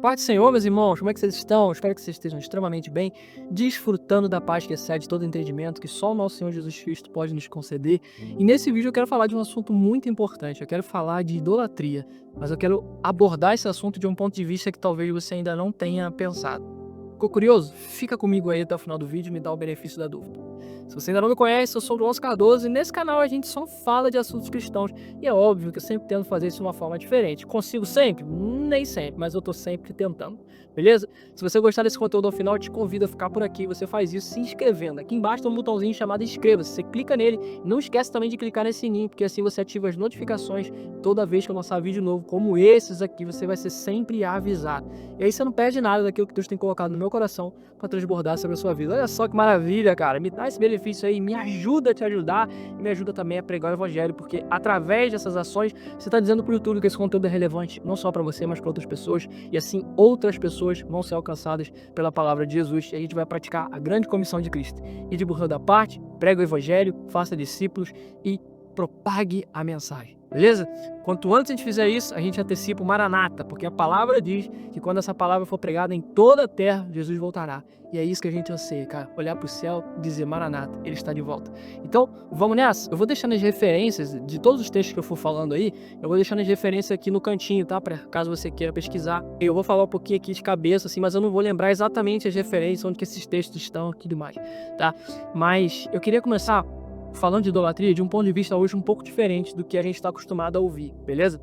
Paz do Senhor, meus irmãos, como é que vocês estão? Espero que vocês estejam extremamente bem, desfrutando da paz que excede todo entendimento, que só o nosso Senhor Jesus Cristo pode nos conceder. E nesse vídeo eu quero falar de um assunto muito importante, eu quero falar de idolatria, mas eu quero abordar esse assunto de um ponto de vista que talvez você ainda não tenha pensado. Ficou curioso? Fica comigo aí até o final do vídeo e me dá o benefício da dúvida. Se você ainda não me conhece, eu sou o Luan Cardoso e nesse canal a gente só fala de assuntos cristãos. E é óbvio que eu sempre tento fazer isso de uma forma diferente. Consigo sempre? Nem sempre, mas eu tô sempre tentando. Beleza? Se você gostar desse conteúdo ao final, eu te convido a ficar por aqui. Você faz isso se inscrevendo. Aqui embaixo tem um botãozinho chamado inscreva-se. Você clica nele e não esquece também de clicar nesse sininho, porque assim você ativa as notificações toda vez que eu lançar vídeo novo, como esses aqui, você vai ser sempre avisado. E aí você não perde nada daquilo que Deus tem colocado no meu coração para transbordar sobre a sua vida. Olha só que maravilha, cara. Me dá esse benefício aí, me ajuda a te ajudar e me ajuda também a pregar o evangelho, porque através dessas ações você está dizendo para o YouTube que esse conteúdo é relevante não só para você, mas para outras pessoas, e assim outras pessoas vão ser alcançadas pela palavra de Jesus e a gente vai praticar a grande comissão de Cristo. E de por toda parte, prega o evangelho, faça discípulos e propague a mensagem. Beleza? Quanto antes a gente fizer isso, a gente antecipa o Maranata, porque a palavra diz que quando essa palavra for pregada em toda a terra, Jesus voltará. E é isso que a gente anseia, cara. Olhar para o céu e dizer, Maranata, ele está de volta. Então, vamos nessa. Eu vou deixando as referências de todos os textos que eu for falando aí, eu vou deixando as referências aqui no cantinho, tá? Pra caso você queira pesquisar. Eu vou falar um pouquinho aqui de cabeça, assim, mas eu não vou lembrar exatamente as referências, onde que esses textos estão e tudo mais, tá? Mas eu queria começar falando de idolatria de um ponto de vista hoje um pouco diferente do que a gente está acostumado a ouvir, beleza?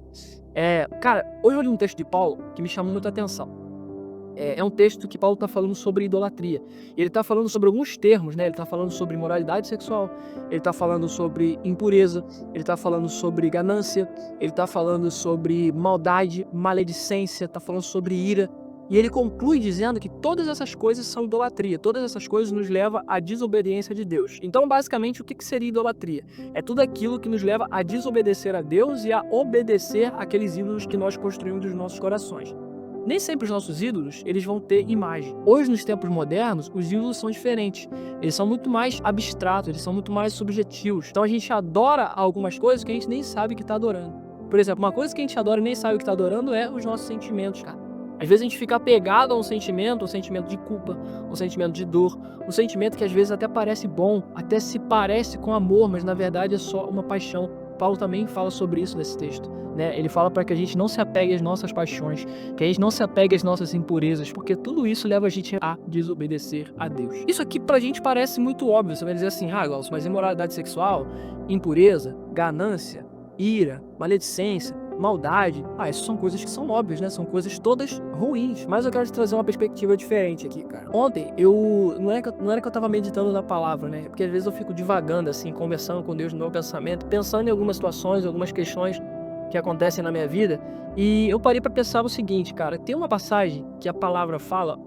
Cara, hoje eu li um texto de Paulo que me chamou muita atenção. É um texto que Paulo está falando sobre idolatria. E ele está falando sobre alguns termos, né? Ele está falando sobre imoralidade sexual, ele está falando sobre impureza, ele está falando sobre ganância, ele está falando sobre maldade, maledicência, está falando sobre ira. E ele conclui dizendo que todas essas coisas são idolatria, todas essas coisas nos levam à desobediência de Deus. Então, basicamente, o que seria idolatria? É tudo aquilo que nos leva a desobedecer a Deus e a obedecer àqueles ídolos que nós construímos dos nossos corações. Nem sempre os nossos ídolos eles vão ter imagem. Hoje, nos tempos modernos, os ídolos são diferentes. Eles são muito mais abstratos, eles são muito mais subjetivos. Então a gente adora algumas coisas que a gente nem sabe que está adorando. Por exemplo, uma coisa que a gente adora e nem sabe que está adorando é os nossos sentimentos, cara. Às vezes a gente fica apegado a um sentimento de culpa, um sentimento de dor, um sentimento que às vezes até parece bom, até se parece com amor, mas na verdade é só uma paixão. Paulo também fala sobre isso nesse texto, né? Ele fala para que a gente não se apegue às nossas paixões, que a gente não se apegue às nossas impurezas, porque tudo isso leva a gente a desobedecer a Deus. Isso aqui pra gente parece muito óbvio, você vai dizer assim, Glaucio, mas imoralidade sexual, impureza, ganância, ira, maledicência, maldade, essas são coisas que são óbvias, né? São coisas todas ruins. Mas eu quero te trazer uma perspectiva diferente aqui, cara. Ontem, não era que eu tava meditando na palavra, né? Porque às vezes eu fico divagando, assim, conversando com Deus no meu pensamento, pensando em algumas situações, algumas questões que acontecem na minha vida. E eu parei pra pensar o seguinte, cara. Tem uma passagem que a palavra fala,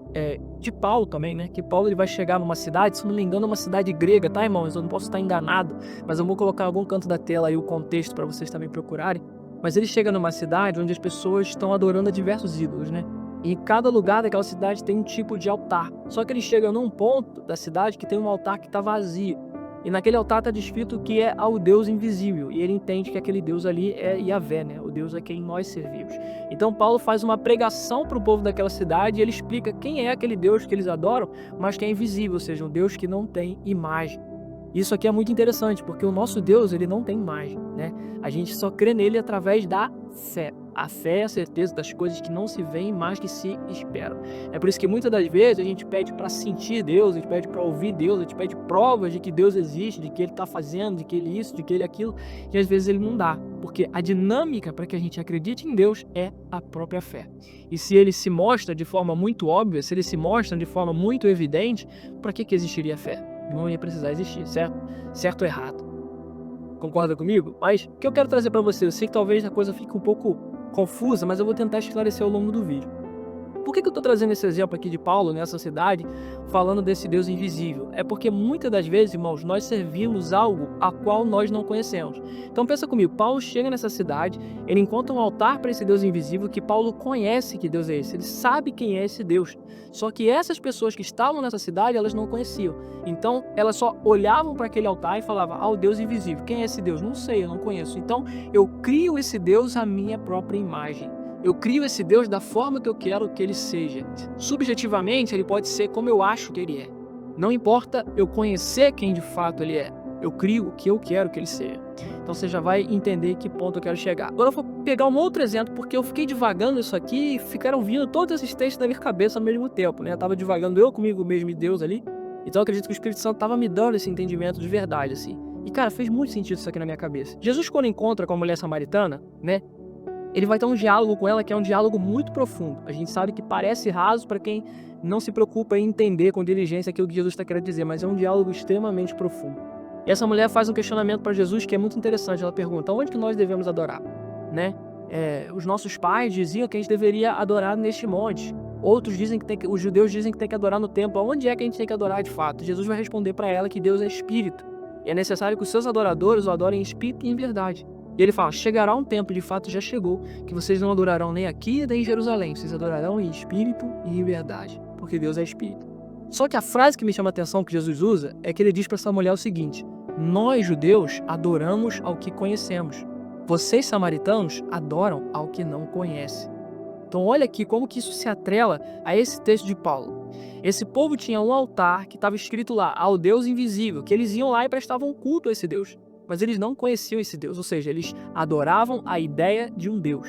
de Paulo também, né? Que Paulo ele vai chegar numa cidade, se não me engano, uma cidade grega, tá, irmãos? Eu não posso estar enganado, mas eu vou colocar em algum canto da tela aí o contexto para vocês também procurarem. Mas ele chega numa cidade onde as pessoas estão adorando a diversos ídolos, né? E em cada lugar daquela cidade tem um tipo de altar. Só que ele chega num ponto da cidade que tem um altar que está vazio. E naquele altar está descrito que é ao Deus invisível. E ele entende que aquele Deus ali é Yahvé, né? O Deus a quem nós servimos. Então Paulo faz uma pregação para o povo daquela cidade e ele explica quem é aquele Deus que eles adoram, mas que é invisível, ou seja, um Deus que não tem imagem. Isso aqui é muito interessante, porque o nosso Deus, ele não tem imagem, né? A gente só crê nele através da fé. A fé é a certeza das coisas que não se veem, mas que se esperam. É por isso que muitas das vezes a gente pede para sentir Deus, a gente pede para ouvir Deus, a gente pede provas de que Deus existe, de que ele está fazendo, de que ele isso, de que ele aquilo, e às vezes ele não dá, porque a dinâmica para que a gente acredite em Deus é a própria fé. E se ele se mostra de forma muito óbvia, se ele se mostra de forma muito evidente, para que existiria fé? Não ia precisar existir, certo? Certo ou errado? Concorda comigo? Mas o que eu quero trazer para você, eu sei que talvez a coisa fique um pouco confusa, mas eu vou tentar esclarecer ao longo do vídeo. Por que eu estou trazendo esse exemplo aqui de Paulo nessa cidade, falando desse Deus invisível? É porque muitas das vezes, irmãos, nós servimos algo a qual nós não conhecemos. Então pensa comigo, Paulo chega nessa cidade, ele encontra um altar para esse Deus invisível que Paulo conhece que Deus é esse, ele sabe quem é esse Deus. Só que essas pessoas que estavam nessa cidade, elas não conheciam. Então elas só olhavam para aquele altar e falavam, o Deus invisível, quem é esse Deus? Não sei, eu não conheço. Então eu crio esse Deus à minha própria imagem. Eu crio esse Deus da forma que eu quero que ele seja. Subjetivamente, ele pode ser como eu acho que ele é. Não importa eu conhecer quem de fato ele é. Eu crio o que eu quero que ele seja. Então você já vai entender que ponto eu quero chegar. Agora eu vou pegar um outro exemplo, porque eu fiquei divagando isso aqui e ficaram vindo todos esses textos na minha cabeça ao mesmo tempo, né? Eu tava divagando eu comigo mesmo e Deus ali. Então eu acredito que o Espírito Santo tava me dando esse entendimento de verdade, assim. E cara, fez muito sentido isso aqui na minha cabeça. Jesus, quando encontra com a mulher samaritana, né? Ele vai ter um diálogo com ela que é um diálogo muito profundo. A gente sabe que parece raso para quem não se preocupa em entender com diligência aquilo que Jesus está querendo dizer, mas é um diálogo extremamente profundo. E essa mulher faz um questionamento para Jesus que é muito interessante. Ela pergunta: onde que nós devemos adorar? Né? Os nossos pais diziam que a gente deveria adorar neste monte. Outros dizem que os judeus dizem que tem que adorar no templo. Onde é que a gente tem que adorar de fato? Jesus vai responder para ela que Deus é espírito. E é necessário que os seus adoradores o adorem em espírito e em verdade. E ele fala: chegará um tempo, de fato já chegou, que vocês não adorarão nem aqui nem em Jerusalém. Vocês adorarão em espírito e em verdade, porque Deus é espírito. Só que a frase que me chama a atenção que Jesus usa é que ele diz para essa mulher o seguinte: nós, judeus, adoramos ao que conhecemos. Vocês, samaritanos, adoram ao que não conhecem. Então olha aqui como que isso se atrela a esse texto de Paulo. Esse povo tinha um altar que estava escrito lá, ao Deus invisível, que eles iam lá e prestavam culto a esse Deus. Mas eles não conheciam esse Deus, ou seja, eles adoravam a ideia de um Deus.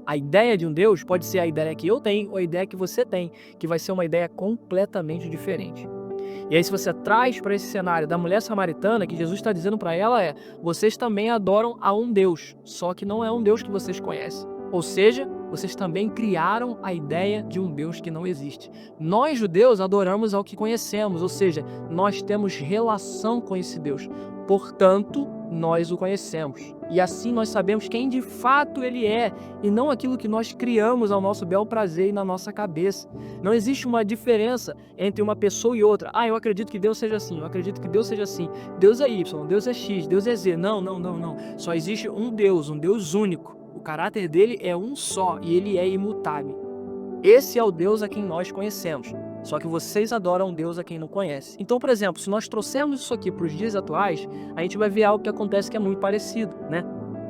A ideia de um Deus pode ser a ideia que eu tenho ou a ideia que você tem, que vai ser uma ideia completamente diferente. E aí se você traz para esse cenário da mulher samaritana, que Jesus está dizendo para ela vocês também adoram a um Deus, só que não é um Deus que vocês conhecem. Ou seja, vocês também criaram a ideia de um Deus que não existe. Nós, judeus, adoramos ao que conhecemos, ou seja, nós temos relação com esse Deus. Portanto, nós o conhecemos. E assim nós sabemos quem de fato ele é, e não aquilo que nós criamos ao nosso bel prazer e na nossa cabeça. Não existe uma diferença entre uma pessoa e outra. Eu acredito que Deus seja assim, eu acredito que Deus seja assim. Deus é Y, Deus é X, Deus é Z. Não. Só existe um Deus único. O caráter dele é um só e ele é imutável. Esse é o Deus a quem nós conhecemos. Só que vocês adoram um Deus a quem não conhece. Então, por exemplo, se nós trouxermos isso aqui para os dias atuais, a gente vai ver algo que acontece que é muito parecido, né?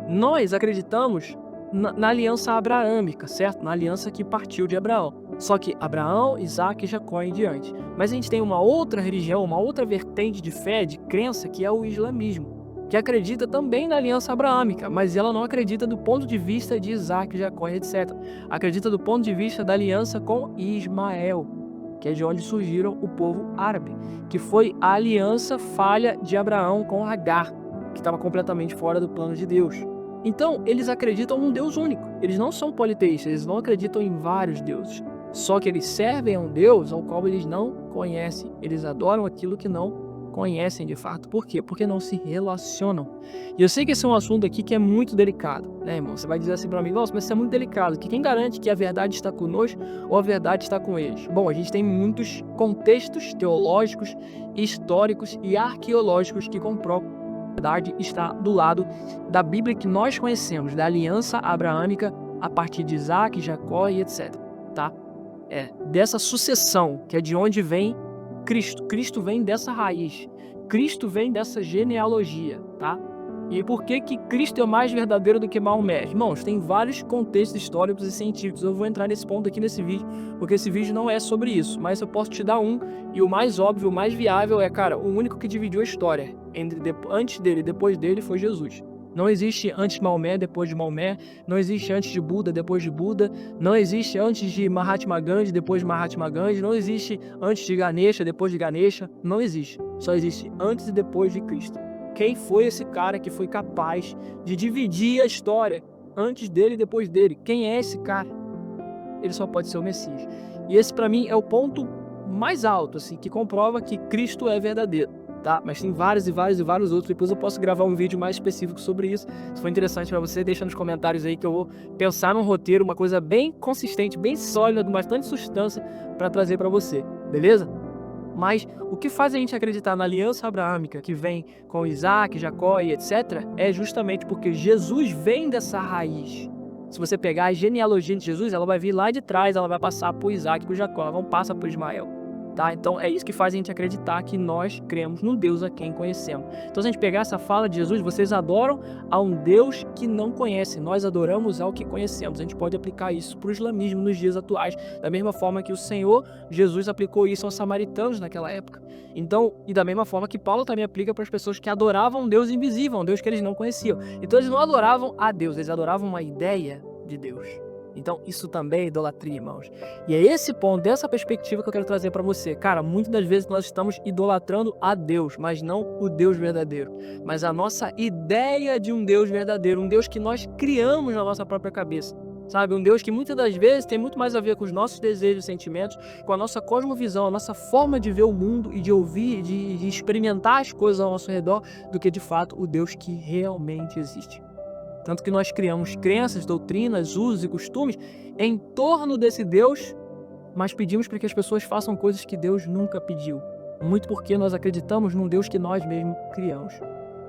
Nós acreditamos na aliança abraâmica, certo? Na aliança que partiu de Abraão. Só que Abraão, Isaac e Jacó em diante. Mas a gente tem uma outra religião, uma outra vertente de fé, de crença, que é o islamismo, que acredita também na aliança abraâmica, mas ela não acredita do ponto de vista de Isaac, Jacó e etc. Acredita do ponto de vista da aliança com Ismael, que é de onde surgiram o povo árabe, que foi a aliança falha de Abraão com Agar, que estava completamente fora do plano de Deus. Então, eles acreditam num Deus único. Eles não são politeístas, eles não acreditam em vários deuses. Só que eles servem a um Deus ao qual eles não conhecem. Eles adoram aquilo que não conhecem de fato. Por quê? Porque não se relacionam. E eu sei que esse é um assunto aqui que é muito delicado, né, irmão? Você vai dizer assim para mim: nossa, mas isso é muito delicado, que quem garante que a verdade está conosco ou a verdade está com eles? Bom, a gente tem muitos contextos teológicos, históricos e arqueológicos que comprovam que a verdade está do lado da Bíblia que nós conhecemos, da aliança abraâmica a partir de Isaac, Jacó e etc, tá? Dessa sucessão, que é de onde vem Cristo. Cristo vem dessa raiz. Cristo vem dessa genealogia, tá? E por que Cristo é mais verdadeiro do que Maomé? Irmãos, tem vários contextos históricos e científicos. Eu vou entrar nesse ponto aqui nesse vídeo, porque esse vídeo não é sobre isso. Mas eu posso te dar um, e o mais óbvio, o mais viável o único que dividiu a história antes dele e depois dele foi Jesus. Não existe antes de Maomé, depois de Maomé. Não existe antes de Buda, depois de Buda. Não existe antes de Mahatma Gandhi, depois de Mahatma Gandhi. Não existe antes de Ganesha, depois de Ganesha. Não existe. Só existe antes e depois de Cristo. Quem foi esse cara que foi capaz de dividir a história antes dele e depois dele? Quem é esse cara? Ele só pode ser o Messias. E esse, para mim, é o ponto mais alto, assim, que comprova que Cristo é verdadeiro. Tá? Mas tem vários outros. Depois eu posso gravar um vídeo mais específico sobre isso. Se for interessante para você, deixa nos comentários aí que eu vou pensar num roteiro, uma coisa bem consistente, bem sólida, com bastante substância para trazer para você, beleza? Mas o que faz a gente acreditar na aliança abraâmica que vem com Isaac, Jacó e etc. é justamente porque Jesus vem dessa raiz. Se você pegar a genealogia de Jesus, ela vai vir lá de trás, ela vai passar por Isaac e por Jacó, ela não passa por Ismael. Tá? Então é isso que faz a gente acreditar que nós cremos no Deus a quem conhecemos. Então se a gente pegar essa fala de Jesus, vocês adoram a um Deus que não conhecem, nós adoramos ao que conhecemos. A gente pode aplicar isso para o islamismo nos dias atuais, da mesma forma que o Senhor Jesus aplicou isso aos samaritanos naquela época. Então, e da mesma forma que Paulo também aplica para as pessoas que adoravam um Deus invisível, um Deus que eles não conheciam. Então eles não adoravam a Deus, eles adoravam uma ideia de Deus. Então isso também é idolatria, irmãos. E é esse ponto, dessa perspectiva que eu quero trazer para você. Cara, muitas das vezes nós estamos idolatrando a Deus, mas não o Deus verdadeiro. Mas a nossa ideia de um Deus verdadeiro, um Deus que nós criamos na nossa própria cabeça. Sabe, um Deus que muitas das vezes tem muito mais a ver com os nossos desejos e sentimentos, com a nossa cosmovisão, a nossa forma de ver o mundo e de ouvir, de experimentar as coisas ao nosso redor, do que de fato o Deus que realmente existe. Tanto que nós criamos crenças, doutrinas, usos e costumes em torno desse Deus, mas pedimos para que as pessoas façam coisas que Deus nunca pediu. Muito porque nós acreditamos num Deus que nós mesmos criamos.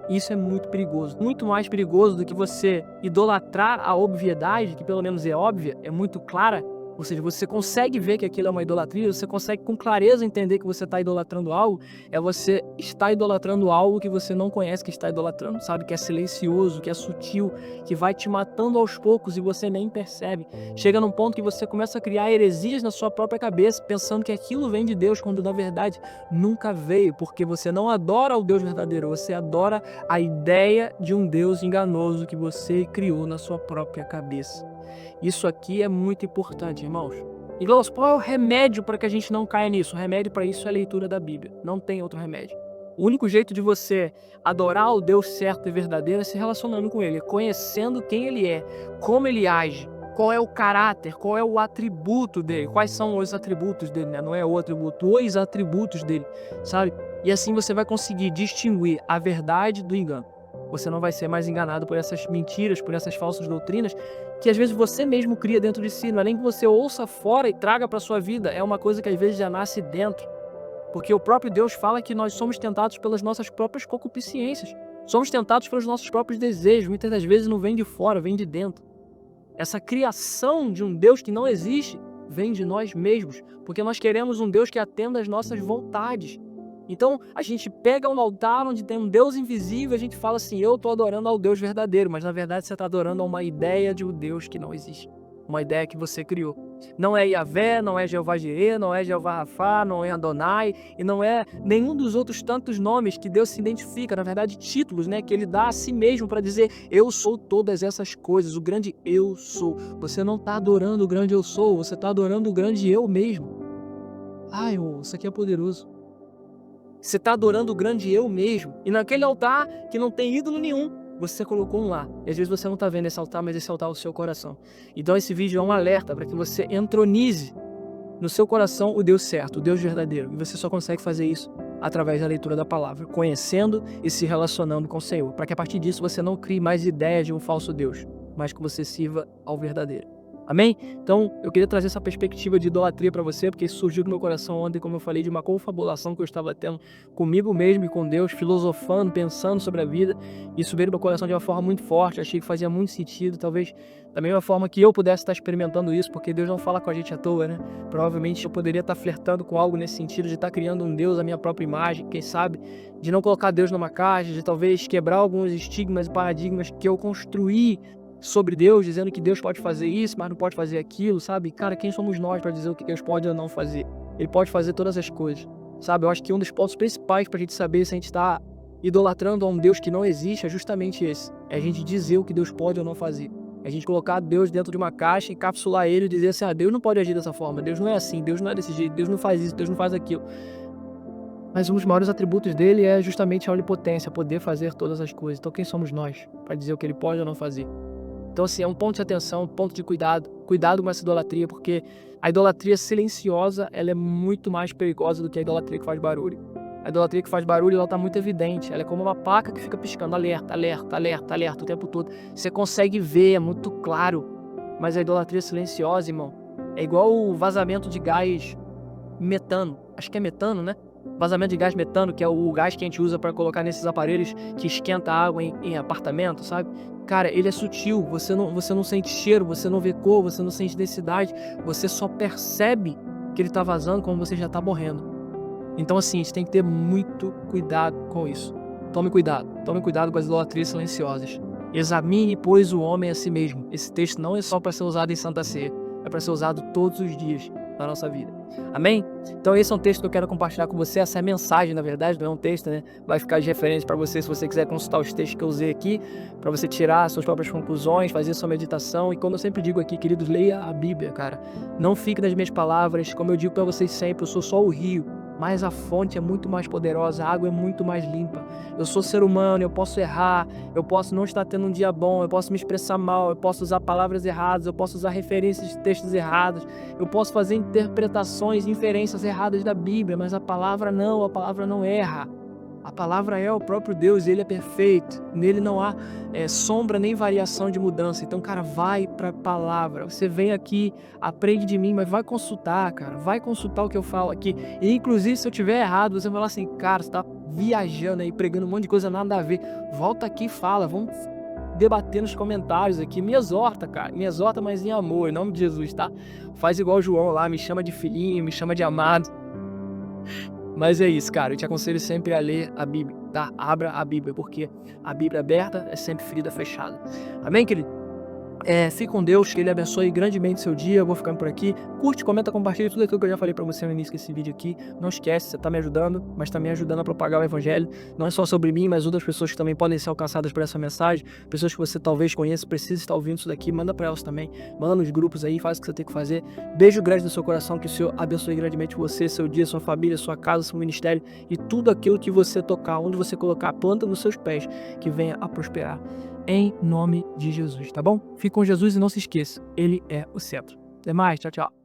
Isso é muito perigoso. Muito mais perigoso do que você idolatrar a obviedade, que pelo menos é óbvia, é muito clara. Ou seja, você consegue ver que aquilo é uma idolatria, você consegue com clareza entender que você está idolatrando algo, é você estar idolatrando algo que você não conhece que está idolatrando, sabe? Que é silencioso, que é sutil, que vai te matando aos poucos e você nem percebe. Chega num ponto que você começa a criar heresias na sua própria cabeça, pensando que aquilo vem de Deus, quando na verdade nunca veio, porque você não adora o Deus verdadeiro, você adora a ideia de um Deus enganoso que você criou na sua própria cabeça. Isso aqui é muito importante, irmãos. E qual é o remédio para que a gente não caia nisso? O remédio para isso é a leitura da Bíblia. Não tem outro remédio. O único jeito de você adorar o Deus certo e verdadeiro é se relacionando com Ele, conhecendo quem Ele é, como Ele age, qual é o caráter, qual é o atributo dele, quais são os atributos dele, né? Não é o atributo, os atributos dele, sabe? E assim você vai conseguir distinguir a verdade do engano. Você não vai ser mais enganado por essas mentiras, por essas falsas doutrinas, que às vezes você mesmo cria dentro de si. Não é nem que você ouça fora e traga para a sua vida, é uma coisa que às vezes já nasce dentro. Porque o próprio Deus fala que nós somos tentados pelas nossas próprias concupiscências. Somos tentados pelos nossos próprios desejos. Muitas das vezes não vem de fora, vem de dentro. Essa criação de um Deus que não existe vem de nós mesmos, porque nós queremos um Deus que atenda às nossas vontades. Então, a gente pega um altar onde tem um Deus invisível e a gente fala assim, eu estou adorando ao Deus verdadeiro, mas na verdade você está adorando a uma ideia de um Deus que não existe. Uma ideia que você criou. Não é Yahvé, não é Jeová Jireh, não é Jeová Rafá, não é Adonai, e não é nenhum dos outros tantos nomes que Deus se identifica, na verdade títulos, né, que Ele dá a si mesmo para dizer, eu sou todas essas coisas, o grande eu sou. Você não está adorando o grande eu sou, você está adorando o grande eu mesmo. Ai, isso aqui é poderoso. Você está adorando o grande eu mesmo. E naquele altar que não tem ídolo nenhum, você colocou um lá. E às vezes você não está vendo esse altar, mas esse altar é o seu coração. Então esse vídeo é um alerta para que você entronize no seu coração o Deus certo, o Deus verdadeiro. E você só consegue fazer isso através da leitura da palavra, conhecendo e se relacionando com o Senhor. Para que a partir disso você não crie mais ideias de um falso Deus, mas que você sirva ao verdadeiro. Amém? Então, eu queria trazer essa perspectiva de idolatria para você, porque isso surgiu no meu coração ontem, como eu falei, de uma confabulação que eu estava tendo comigo mesmo e com Deus, filosofando, pensando sobre a vida. Isso veio no meu coração de uma forma muito forte, achei que fazia muito sentido, talvez da mesma forma que eu pudesse estar experimentando isso, porque Deus não fala com a gente à toa, né? Provavelmente eu poderia estar flertando com algo nesse sentido, de estar criando um Deus à minha própria imagem, quem sabe, de não colocar Deus numa caixa, de talvez quebrar alguns estigmas e paradigmas que eu construí sobre Deus, dizendo que Deus pode fazer isso, mas não pode fazer aquilo, sabe? Cara, quem somos nós para dizer o que Deus pode ou não fazer? Ele pode fazer todas as coisas, sabe? Eu acho que um dos pontos principais para a gente saber se a gente está idolatrando a um Deus que não existe é justamente esse. É a gente dizer o que Deus pode ou não fazer. É a gente colocar Deus dentro de uma caixa, encapsular ele e dizer assim, Deus não pode agir dessa forma, Deus não é assim, Deus não é desse jeito, Deus não faz isso, Deus não faz aquilo. Mas um dos maiores atributos dele é justamente a onipotência, poder fazer todas as coisas. Então quem somos nós para dizer o que ele pode ou não fazer? Então, assim, é um ponto de atenção, um ponto de cuidado. Cuidado com essa idolatria, porque a idolatria silenciosa, ela é muito mais perigosa do que a idolatria que faz barulho. A idolatria que faz barulho, ela tá muito evidente. Ela é como uma placa que fica piscando, alerta, alerta, alerta, alerta, o tempo todo. Você consegue ver, é muito claro. Mas a idolatria silenciosa, irmão, é igual o vazamento de gás metano. Acho que é metano, né? Vazamento de gás metano, que é o gás que a gente usa para colocar nesses aparelhos que esquenta a água em apartamento, sabe? Cara, ele é sutil, você não sente cheiro, você não vê cor, você não sente densidade, você só percebe que ele tá vazando quando você já tá morrendo. Então, assim, a gente tem que ter muito cuidado com isso. Tome cuidado com as idolatrias silenciosas. Examine, pois, o homem a si mesmo. Esse texto não é só para ser usado em Santa Ceia, é para ser usado todos os dias da nossa vida. Amém? Então esse é um texto que eu quero compartilhar com você, essa é a mensagem, na verdade, não é um texto, né? Vai ficar de referência para você se você quiser consultar os textos que eu usei aqui, para você tirar suas próprias conclusões, fazer sua meditação. E como eu sempre digo aqui, queridos, leia a Bíblia, cara. Não fique nas minhas palavras, como eu digo para vocês sempre, eu sou só o rio, mas a fonte é muito mais poderosa, a água é muito mais limpa. Eu sou ser humano, eu posso errar, eu posso não estar tendo um dia bom, eu posso me expressar mal, eu posso usar palavras erradas, eu posso usar referências de textos errados, eu posso fazer interpretações, inferências erradas da Bíblia, mas a palavra não erra. A palavra é o próprio Deus, ele é perfeito, nele não há sombra nem variação de mudança. Então, cara, vai para a palavra. Você vem aqui, aprende de mim, mas vai consultar, cara. Vai consultar o que eu falo aqui. E, inclusive, se eu tiver errado, você vai falar assim, cara, você tá viajando aí, pregando um monte de coisa nada a ver. Volta aqui e fala, vamos debater nos comentários aqui. Me exorta, cara. Me exorta, mas em amor, em nome de Jesus, tá? Faz igual o João lá, me chama de filhinho, me chama de amado. Mas é isso, cara, eu te aconselho sempre a ler a Bíblia, tá? Abra a Bíblia, porque a Bíblia aberta é sempre ferida fechada. Amém, querido? Fique com Deus, que Ele abençoe grandemente seu dia. Eu vou ficando por aqui. Curte, comenta, compartilha tudo aquilo que eu já falei pra você no início desse vídeo aqui. Não esquece, você tá me ajudando, mas tá me ajudando a propagar o Evangelho. Não é só sobre mim, mas outras pessoas que também podem ser alcançadas por essa mensagem. Pessoas que você talvez conheça, precisa estar ouvindo isso daqui. Manda pra elas também. Manda nos grupos aí, faz o que você tem que fazer. Beijo grande no seu coração, que o Senhor abençoe grandemente você, seu dia, sua família, sua casa, seu ministério e tudo aquilo que você tocar, onde você colocar a planta nos seus pés, que venha a prosperar. Em nome de Jesus, tá bom? Fique com Jesus e não se esqueça, Ele é o centro. Até mais, tchau, tchau.